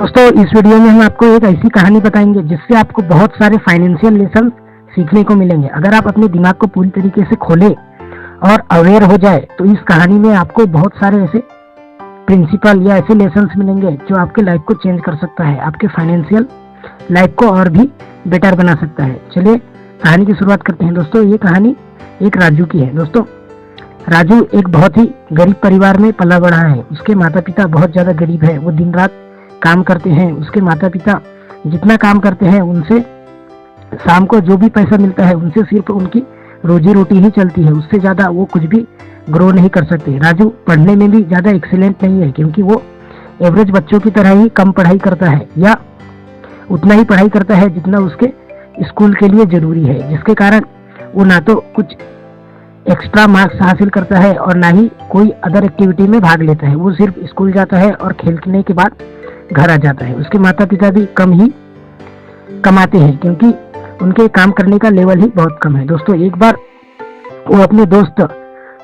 दोस्तों, इस वीडियो में हम आपको एक ऐसी कहानी बताएंगे जिससे आपको बहुत सारे फाइनेंशियल लेसन सीखने को मिलेंगे। अगर आप अपने दिमाग को पूरी तरीके से खोले और अवेयर हो जाए तो इस कहानी में आपको बहुत सारे ऐसे प्रिंसिपल या ऐसे लेसन्स मिलेंगे जो आपके लाइफ को चेंज कर सकता है, आपके फाइनेंशियल लाइफ को और भी बेटर बना सकता है। चलिए कहानी की शुरुआत करते हैं। दोस्तों, ये कहानी एक राजू की है। दोस्तों, राजू एक बहुत ही गरीब परिवार में पला बढ़ा है। उसके माता पिता बहुत ज्यादा गरीब है। वो दिन रात काम करते हैं। उसके माता पिता जितना काम करते हैं उनसे शाम को जो भी पैसा मिलता है उनसे सिर्फ उनकी रोजी रोटी ही चलती है। उससे ज्यादा वो कुछ भी ग्रो नहीं कर सकते। राजू पढ़ने में भी ज्यादा एक्सीलेंट नहीं है क्योंकि वो एवरेज बच्चों की तरह ही कम पढ़ाई करता है या उतना ही पढ़ाई करता है जितना उसके स्कूल के लिए जरूरी है, जिसके कारण वो ना तो कुछ एक्स्ट्रा मार्क्स हासिल करता है और ना ही कोई अदर एक्टिविटी में भाग लेता है। वो सिर्फ स्कूल जाता है और खेलने के बाद घर आ जाता है। उसके माता पिता भी कम ही कमाते हैं क्योंकि उनके काम करने का लेवल ही बहुत कम है। दोस्तों, एक बार वो अपने दोस्त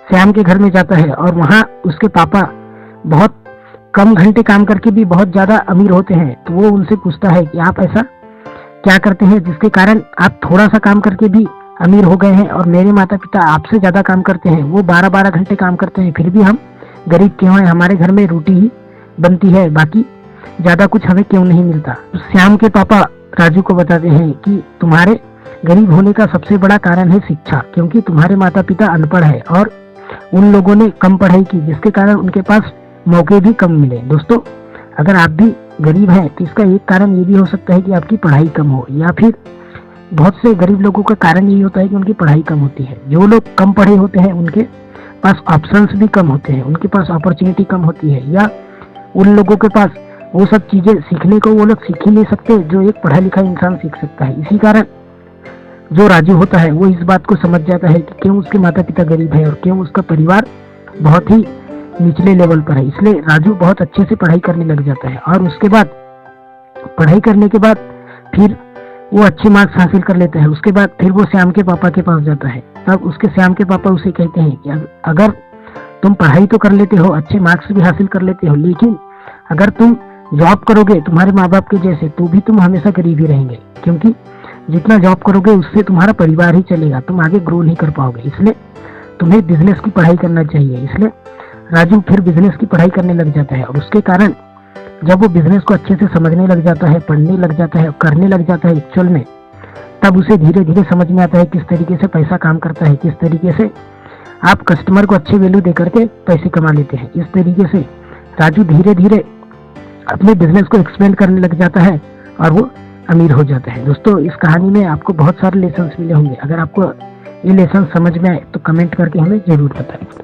श्याम के घर में जाता है और वहाँ उसके पापा बहुत कम घंटे काम करके भी बहुत ज्यादा अमीर होते हैं। तो वो उनसे पूछता है कि आप ऐसा क्या करते हैं जिसके कारण आप थोड़ा सा काम करके भी अमीर हो गए हैं और मेरे माता पिता आपसे ज्यादा काम करते हैं, वो 12-12 घंटे काम करते हैं, फिर भी हम गरीब क्यों हैं, हमारे घर में रोटी ही बनती है, बाकी ज्यादा कुछ हमें क्यों नहीं मिलता। तो श्याम के पापा राजू को बताते हैं कि तुम्हारे गरीब होने का सबसे बड़ा कारण है शिक्षा, क्योंकि तुम्हारे माता पिता अनपढ़ है और उन लोगों ने कम पढ़ाई की जिसके कारण उनके पास मौके भी कम मिले। दोस्तों, अगर आप भी गरीब हैं तो इसका एक कारण ये भी हो सकता है कि आपकी पढ़ाई कम हो, या फिर बहुत से गरीब लोगों का कारण यही होता है कि उनकी पढ़ाई कम होती है। जो लोग कम पढ़े होते हैं उनके पास ऑप्शंस भी कम होते हैं, उनके पास अपॉर्चुनिटी कम होती है, या उन लोगों के पास वो सब चीजें सीखने को वो लोग सीख ही नहीं सकते जो एक पढ़ा लिखा इंसान सीख सकता है। इसी कारण जो राजू होता है वो इस बात को समझ जाता है कि क्यों उसके माता पिता गरीब है और क्यों उसका परिवार बहुत ही निचले लेवल पर है। इसलिए राजू बहुत अच्छे से पढ़ाई करने लग जाता है और उसके बाद पढ़ाई करने के बाद फिर वो अच्छे मार्क्स हासिल कर लेता है। उसके बाद फिर वो श्याम के पापा के पास जाता है। तब उसके श्याम के पापा उसे कहते हैं कि अगर तुम पढ़ाई तो कर लेते हो, अच्छे मार्क्स भी हासिल कर लेते हो, लेकिन अगर तुम जॉब करोगे तुम्हारे माँ बाप के जैसे तो भी तुम हमेशा गरीब ही रहेंगे, क्योंकि जितना जॉब करोगे उससे तुम्हारा परिवार ही चलेगा, तुम आगे ग्रो नहीं कर पाओगे। इसलिए तुम्हें बिजनेस की पढ़ाई करना चाहिए। इसलिए राजू फिर बिजनेस की पढ़ाई करने लग जाता है और उसके कारण जब वो बिजनेस को अच्छे से समझने लग जाता है, पढ़ने लग जाता है, करने लग जाता है एक्चुअल में, तब उसे धीरे धीरे समझ में आता है किस तरीके से पैसा काम करता है, किस तरीके से आप कस्टमर को अच्छे वैल्यू दे करके पैसे कमा लेते हैं। इस तरीके से राजू धीरे धीरे अपने बिजनेस को एक्सपेंड करने लग जाता है और वो अमीर हो जाता है। दोस्तों, इस कहानी में आपको बहुत सारे लेसन्स मिले होंगे। अगर आपको ये लेसन समझ में आए तो कमेंट करके हमें जरूर बताएं।